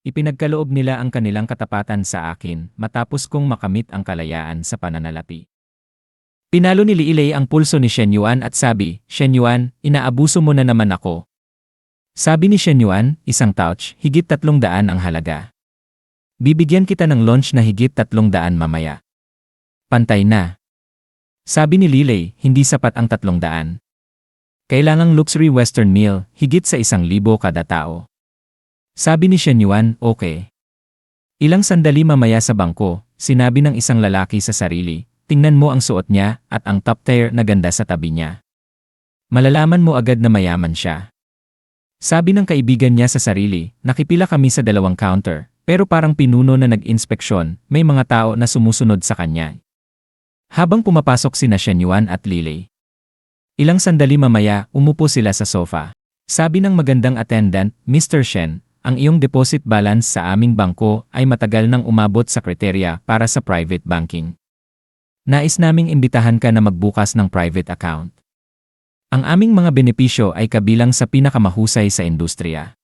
Ipinagkaloob nila ang kanilang katapatan sa akin matapos kong makamit ang kalayaan sa pananalapi. Pinalo ni Lilei ang pulso ni Shen Yuan at sabi, "Shen Yuan, inaabuso mo na naman ako." Sabi ni Shen Yuan, "Isang touch, higit 300 ang halaga. Bibigyan kita ng lunch na higit 300 mamaya." "Pantay na." Sabi ni Lilei, "Hindi sapat ang 300. Kailangang luxury western meal, higit sa 1,000 kada tao." Sabi ni Shen Yuan, "Okay." Ilang sandali mamaya sa bangko, sinabi ng isang lalaki sa sarili, "Tingnan mo ang suot niya at ang top tier na ganda sa tabi niya. Malalaman mo agad na mayaman siya." Sabi ng kaibigan niya sa sarili, "Nakipila kami sa 2 counter, pero parang pinuno na nag-inspeksyon, may mga tao na sumusunod sa kanya." Habang pumapasok sina Shen Yuan at Lilei. Ilang sandali mamaya, umupo sila sa sofa. Sabi ng magandang attendant, "Mr. Shen, ang iyong deposit balance sa aming bangko ay matagal nang umabot sa kriteria para sa private banking. Nais naming imbitahan ka na magbukas ng private account. Ang aming mga benepisyo ay kabilang sa pinakamahusay sa industriya.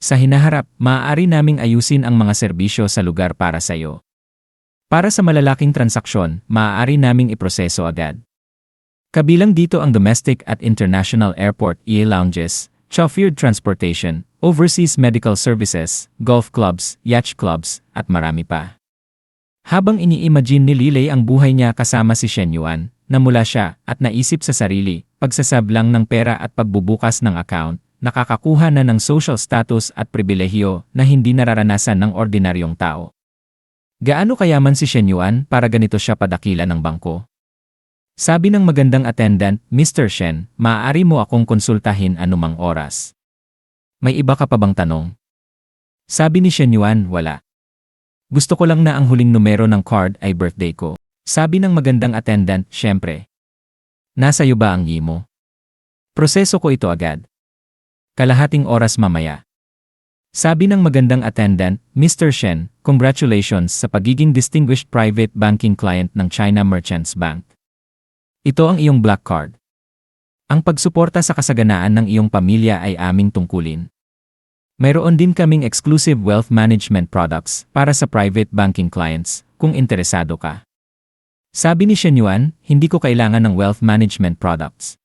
Sa hinaharap, maaari naming ayusin ang mga serbisyo sa lugar para sa iyo. Para sa malalaking transaksyon, maaari naming iproseso agad. Kabilang dito ang domestic at international airport lounges, chauffeured transportation, overseas medical services, golf clubs, yacht clubs, at marami pa." Habang ini-imagine ni Lilei ang buhay niya kasama si Shen Yuan, namula siya at naisip sa sarili, pagsasablang ng pera at pagbubukas ng account, nakakakuha na ng social status at pribilehyo na hindi nararanasan ng ordinaryong tao. Gaano kayaman si Shen Yuan para ganito siya padakila ng bangko? Sabi ng magandang attendant, "Mr. Shen, maaari mo akong konsultahin anumang oras. May iba ka pa bang tanong?" Sabi ni Shen Yuan, "Wala. Gusto ko lang na ang huling numero ng card ay birthday ko." Sabi ng magandang attendant, "Siyempre. Nasa iyo ba ang mo? Proseso ko ito agad. Kalahating oras mamaya." Sabi ng magandang attendant, "Mr. Shen, congratulations sa pagiging distinguished private banking client ng China Merchants Bank. Ito ang iyong black card. Ang pagsuporta sa kasaganaan ng iyong pamilya ay aming tungkulin. Mayroon din kaming exclusive wealth management products para sa private banking clients kung interesado ka." Sabi ni Shen Yuan, "Hindi ko kailangan ng wealth management products.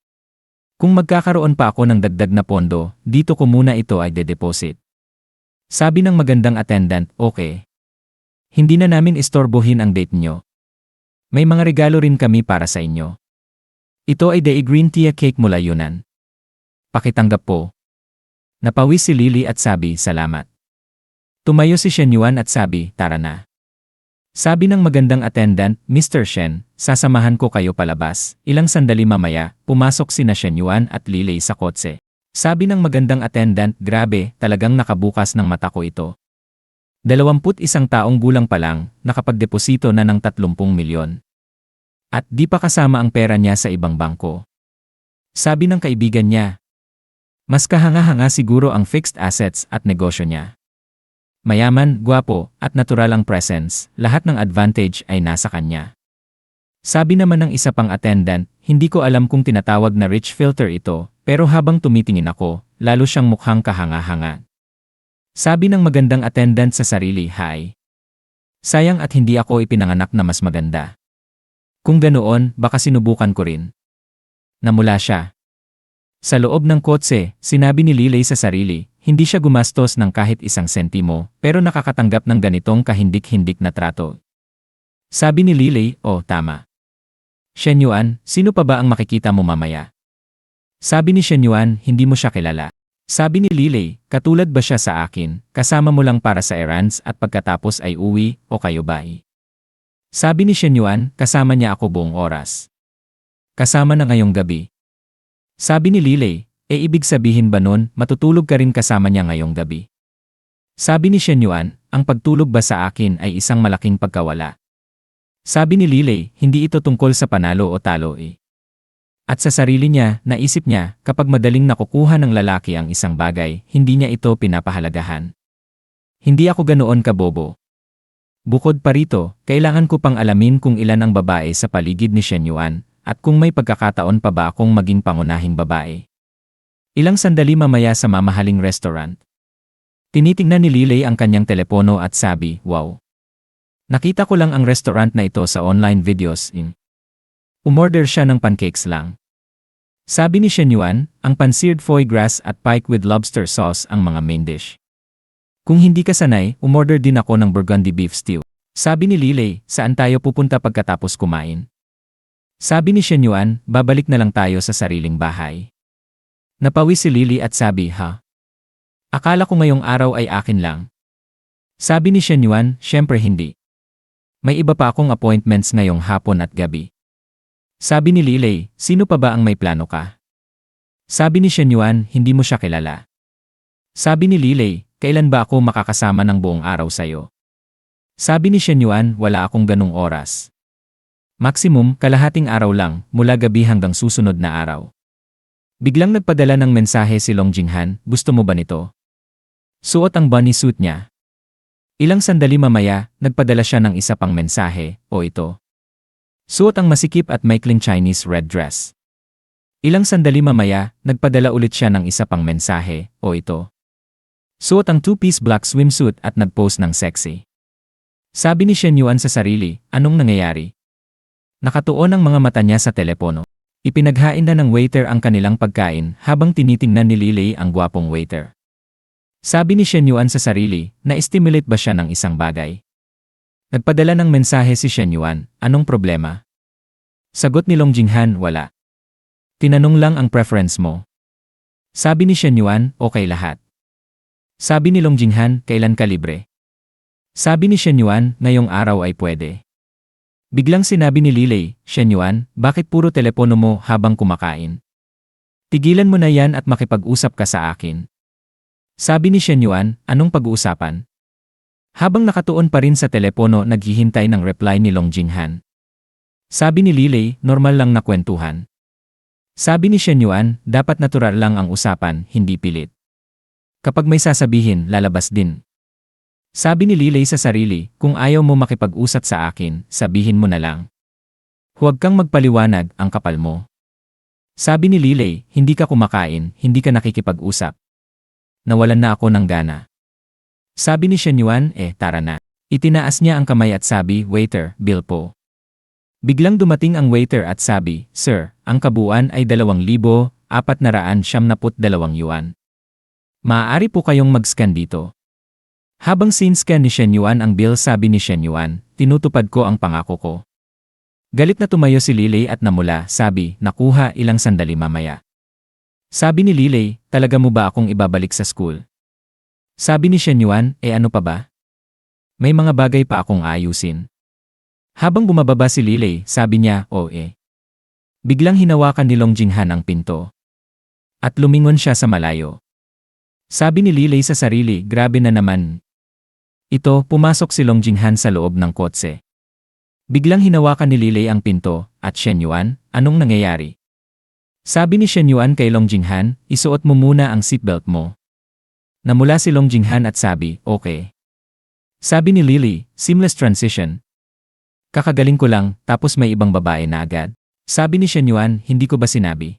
Kung magkakaroon pa ako ng dagdag na pondo, dito ko muna ito ay de-deposit." Sabi ng magandang attendant, "Okay. Hindi na namin istorbohin ang date nyo. May mga regalo rin kami para sa inyo. Ito ay Dae Green Tea Cake mula Yunnan. Pakitanggap po." Napawis si Lilei at sabi, "Salamat." Tumayo si Shen Yuan at sabi, "Tara na." Sabi ng magandang attendant, "Mr. Shen, sasamahan ko kayo palabas." Ilang sandali mamaya, pumasok sina Shen Yuan at Lilei sa kotse. Sabi ng magandang attendant, "Grabe, talagang nakabukas ng mata ko ito. 21 taong gulang pa lang, nakapagdeposito na ng 30 milyon. At di pa kasama ang pera niya sa ibang bangko." Sabi ng kaibigan niya, "Mas kahanga-hanga siguro ang fixed assets at negosyo niya. Mayaman, gwapo, at natural ang presence, lahat ng advantage ay nasa kanya." Sabi naman ng isa pang attendant, "Hindi ko alam kung tinatawag na rich filter ito, pero habang tumitingin ako, lalo siyang mukhang kahanga-hanga." Sabi ng magandang attendant sa sarili, "Hay. Sayang at hindi ako ipinanganak na mas maganda. Kung ganoon, baka sinubukan ko rin." Namula siya. Sa loob ng kotse, sinabi ni Lilei sa sarili, hindi siya gumastos ng kahit 1 sentimo, pero nakakatanggap ng ganitong kahindik-hindik na trato. Sabi ni Lilei, "Oh, tama. Shen Yuan, sino pa ba ang makikita mo mamaya?" Sabi ni Shen Yuan, "Hindi mo siya kilala." Sabi ni Lilei, "Katulad ba siya sa akin, kasama mo lang para sa errands at pagkatapos ay uwi o kayo ba?" Sabi ni Shen Yuan, "Kasama niya ako buong oras. Kasama na ngayong gabi." Sabi ni Lilei, ibig sabihin ba nun, matutulog ka rin kasama niya ngayong gabi?" Sabi ni Shen Yuan, "Ang pagtulog ba sa akin ay isang malaking pagkawala?" Sabi ni Lilei, "Hindi ito tungkol sa panalo o talo eh." At sa sarili niya, naisip niya, kapag madaling nakukuha ng lalaki ang isang bagay, hindi niya ito pinapahalagahan. "Hindi ako ganoon kabobo. Bukod pa rito, kailangan ko pang alamin kung ilan ang babae sa paligid ni Shen Yuan, at kung may pagkakataon pa ba akong maging pangunahing babae." Ilang sandali mamaya sa mamahaling restaurant. Tinitingnan ni Lilay ang kanyang telepono at sabi, wow. Nakita ko lang ang restaurant na ito sa online videos. Umorder siya ng pancakes lang. Sabi ni Shen Yuan, ang pan-seared foie gras at pike with lobster sauce ang mga main dish. Kung hindi ka sanay, umorder din ako ng burgundy beef stew. Sabi ni Lilay, saan tayo pupunta pagkatapos kumain? Sabi ni Shen Yuan, babalik na lang tayo sa sariling bahay. Napawi si Lily at sabi, ha? Akala ko ngayong araw ay akin lang. Sabi ni Shen Yuan, syempre hindi. May iba pa akong appointments ngayong hapon at gabi. Sabi ni Lilay, sino pa ba ang may plano ka? Sabi ni Shen Yuan, hindi mo siya kilala. Sabi ni Lilay, kailan ba ako makakasama ng buong araw sa'yo? Sabi ni Shen Yuan, wala akong ganung oras. Maximum, kalahating araw lang, mula gabi hanggang susunod na araw. Biglang nagpadala ng mensahe si Long Jinghan, gusto mo ba nito? Suot ang bunny suit niya. Ilang sandali mamaya, nagpadala siya ng isa pang mensahe, o ito. Suot ang masikip at maikling Chinese red dress. Ilang sandali mamaya, nagpadala ulit siya ng isa pang mensahe, o ito. Suot ang two-piece black swimsuit at nag-post ng sexy. Sabi ni Shen Yuan sa sarili, anong nangyayari? Nakatuon ang mga mata niya sa telepono. Ipinaghain na ng waiter ang kanilang pagkain habang tinitingnan ni Lilay ang gwapong waiter. Sabi ni Shen Yuan sa sarili, na-stimulate ba siya ng isang bagay? Nagpadala ng mensahe si Shen Yuan, anong problema? Sagot ni Long Jinghan, wala. Tinanong lang ang preference mo. Sabi ni Shen Yuan, okay lahat. Sabi ni Long Jinghan, kailan ka libre? Sabi ni Shen Yuan, ngayong araw ay pwede. Biglang sinabi ni Lilay, Shen Yuan, bakit puro telepono mo habang kumakain? Tigilan mo na yan at makipag-usap ka sa akin. Sabi ni Shen Yuan, anong pag-uusapan? Habang nakatuon pa rin sa telepono naghihintay ng reply ni Long Jinghan. Sabi ni Lilay, normal lang na kwentuhan. Sabi ni Shen Yuan, dapat natural lang ang usapan, hindi pilit. Kapag may sasabihin, lalabas din. Sabi ni Lilay sa sarili, kung ayaw mo makipag-usap sa akin, sabihin mo na lang. Huwag kang magpaliwanag, ang kapal mo. Sabi ni Lilay, hindi ka kumakain, hindi ka nakikipag-usap. Nawalan na ako ng gana. Sabi ni Shen Yuan, tara na. Itinaas niya ang kamay at sabi, waiter, bill po. Biglang dumating ang waiter at sabi, sir, ang kabuuan ay 2,472 yuan. Maaari po kayong mag-scan dito. Habang sin-scan ni Shen Yuan ang bill, sabi ni Shen Yuan, tinutupad ko ang pangako ko. Galit na tumayo si Lilay at namula, sabi, nakuha ilang sandali mamaya. Sabi ni Lilay, talaga mo ba akong ibabalik sa school? Sabi ni Shen Yuan, ano pa ba? May mga bagay pa akong ayusin. Habang bumababa si Lilay, sabi niya, Biglang hinawakan ni Long Jinghan ang pinto. At lumingon siya sa malayo. Sabi ni Lilay sa sarili, grabe na naman. Ito, pumasok si Long Jinghan sa loob ng kotse. Biglang hinawakan ni Lilay ang pinto, at Shen Yuan, anong nangyayari? Sabi ni Shen Yuan kay Long Jinghan, isuot mo muna ang seatbelt mo. Namula si Long Jinghan at sabi, okay. Sabi ni Lily, seamless transition. Kakagaling ko lang, tapos may ibang babae na agad. Sabi ni Shen Yuan, hindi ko ba sinabi?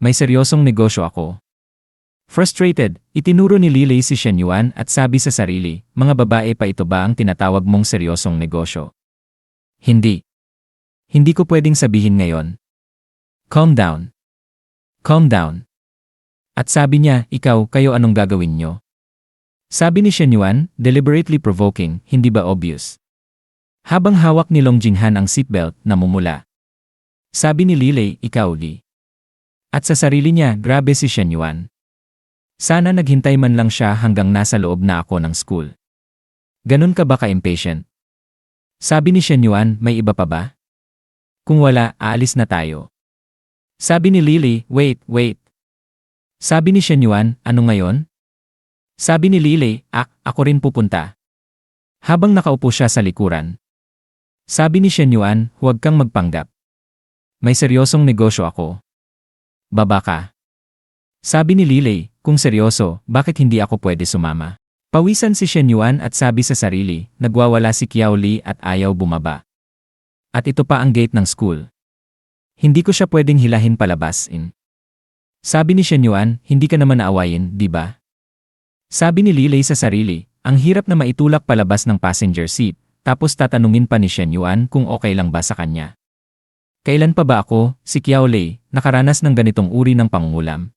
May seryosong negosyo ako. Frustrated, itinuro ni Lily si Shen Yuan at sabi sa sarili, mga babae pa ito ba ang tinatawag mong seryosong negosyo? Hindi. Hindi ko pwedeng sabihin ngayon. Calm down. Calm down. At sabi niya, kayo anong gagawin nyo? Sabi ni Shen Yuan, deliberately provoking, hindi ba obvious? Habang hawak ni Long Jinghan ang seatbelt, namumula. Sabi ni Lilay, ikaw Li. At sa sarili niya, grabe si Shen Yuan. Sana naghintay man lang siya hanggang nasa loob na ako ng school. Ganun ka ba ka-impatient? Sabi ni Shen Yuan, may iba pa ba? Kung wala, aalis na tayo. Sabi ni Lily, wait. Sabi ni Shen Yuan, ano ngayon? Sabi ni Lilay, ako rin pupunta. Habang nakaupo siya sa likuran. Sabi ni Shen Yuan, huwag kang magpanggap. May seryosong negosyo ako. Baba ka. Sabi ni Lilay, kung seryoso, bakit hindi ako pwede sumama? Pawisan si Shen Yuan at sabi sa sarili, nagwawala si Qiao Li at ayaw bumaba. At ito pa ang gate ng school. Hindi ko siya pwedeng hilahin palabas. Sabi ni Shen Yuan, hindi ka naman naawayin, di ba? Sabi ni Lilei sa sarili, ang hirap na maitulak palabas ng passenger seat, tapos tatanungin pa ni Shen Yuan kung okay lang ba sa kanya. Kailan pa ba ako, si Qiao Lei, nakaranas ng ganitong uri ng pangungulam?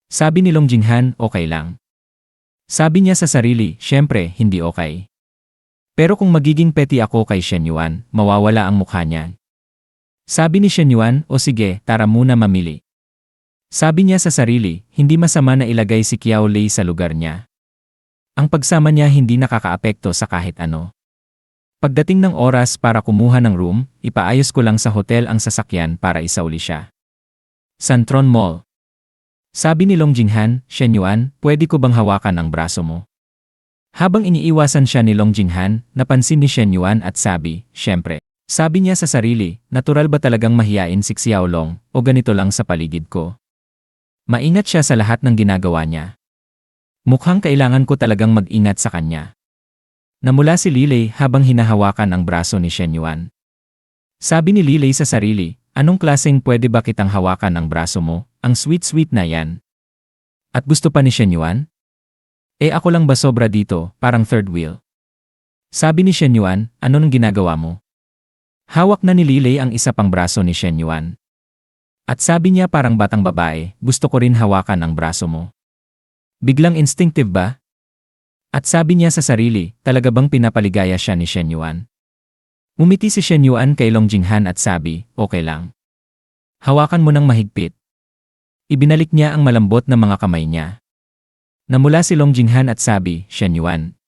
Sabi ni Long Jinghan, okay lang. Sabi niya sa sarili, syempre, hindi okay. Pero kung magiging petty ako kay Shen Yuan, mawawala ang mukha niya. Sabi ni Shen Yuan, o sige, tara muna mamili. Sabi niya sa sarili, hindi masama na ilagay si Qiao Lei sa lugar niya. Ang pagsama niya hindi nakakaapekto sa kahit ano. Pagdating ng oras para kumuha ng room, ipaayos ko lang sa hotel ang sasakyan para isauli siya. Santron Mall. Sabi ni Long Jinghan, Shen Yuan, pwede ko bang hawakan ang braso mo? Habang iniiwasan siya ni Long Jinghan, napansin ni Shen Yuan at sabi, syempre. Sabi niya sa sarili, natural ba talagang mahiyain si Xiao Long o ganito lang sa paligid ko? Maingat siya sa lahat ng ginagawa niya. Mukhang kailangan ko talagang mag-ingat sa kanya. Namula si Lilei habang hinahawakan ang braso ni Shen Yuan. Sabi ni Lilei sa sarili, anong klaseng pwede ba kitang hawakan ang braso mo? Ang sweet-sweet na yan. At gusto pa ni Shen Yuan? Ako lang ba sobra dito, parang third wheel? Sabi ni Shen Yuan, ano nang ginagawa mo? Hawak na ni Lilei ang isa pang braso ni Shen Yuan. At sabi niya parang batang babae, gusto ko rin hawakan ang braso mo. Biglang instinctive ba? At sabi niya sa sarili, talaga bang pinapaligaya siya ni Shen Yuan? Umiti si Shen Yuan kay Long Jinghan at sabi, okay lang. Hawakan mo ng mahigpit. Ibinalik niya ang malambot na mga kamay niya. Namula si Long Jinghan at sabi, Shen Yuan.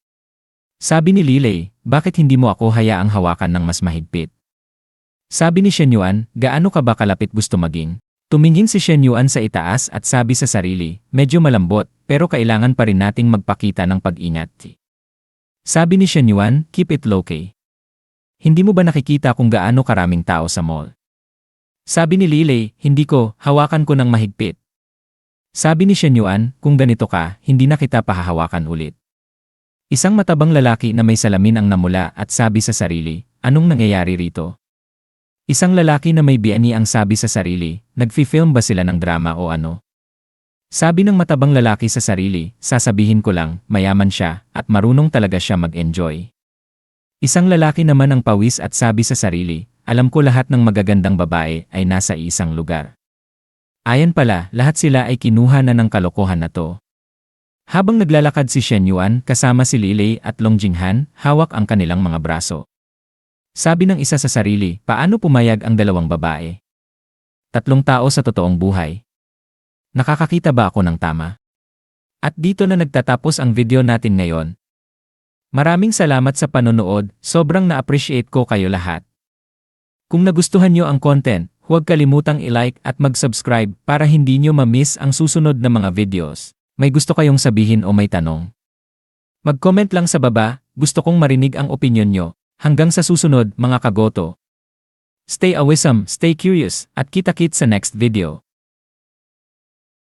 Sabi ni Lilei, bakit hindi mo ako hayaang hawakan ng mas mahigpit? Sabi ni Shen Yuan, gaano ka ba kalapit gusto maging? Tumingin si Shen Yuan sa itaas at sabi sa sarili, medyo malambot, pero kailangan pa rin nating magpakita ng pag-ingat. Sabi ni Shen Yuan, keep it low-key. Hindi mo ba nakikita kung gaano karaming tao sa mall? Sabi ni Lilei, hindi ko, hawakan ko ng mahigpit. Sabi ni Shen Yuan, kung ganito ka, hindi na kita pahahawakan ulit. Isang matabang lalaki na may salamin ang namula at sabi sa sarili, anong nangyayari rito? Isang lalaki na may biani ang sabi sa sarili, nagfi-film ba sila ng drama o ano? Sabi ng matabang lalaki sa sarili, sasabihin ko lang, mayaman siya, at marunong talaga siya mag-enjoy. Isang lalaki naman ang pawis at sabi sa sarili, alam ko lahat ng magagandang babae ay nasa isang lugar. Ayan pala, lahat sila ay kinuha na ng kalokohan na to. Habang naglalakad si Shen Yuan kasama si Lilei at Long Jinghan, hawak ang kanilang mga braso. Sabi ng isa sa sarili, paano pumayag ang dalawang babae? Tatlong tao sa totoong buhay. Nakakakita ba ako ng tama? At dito na nagtatapos ang video natin ngayon. Maraming salamat sa panonood, sobrang na-appreciate ko kayo lahat. Kung nagustuhan nyo ang content, huwag kalimutang i-like at mag-subscribe para hindi nyo ma-miss ang susunod na mga videos. May gusto kayong sabihin o may tanong? Mag-comment lang sa baba, gusto kong marinig ang opinyon nyo. Hanggang sa susunod mga kagoto. Stay awesome, stay curious, at kita-kits sa next video.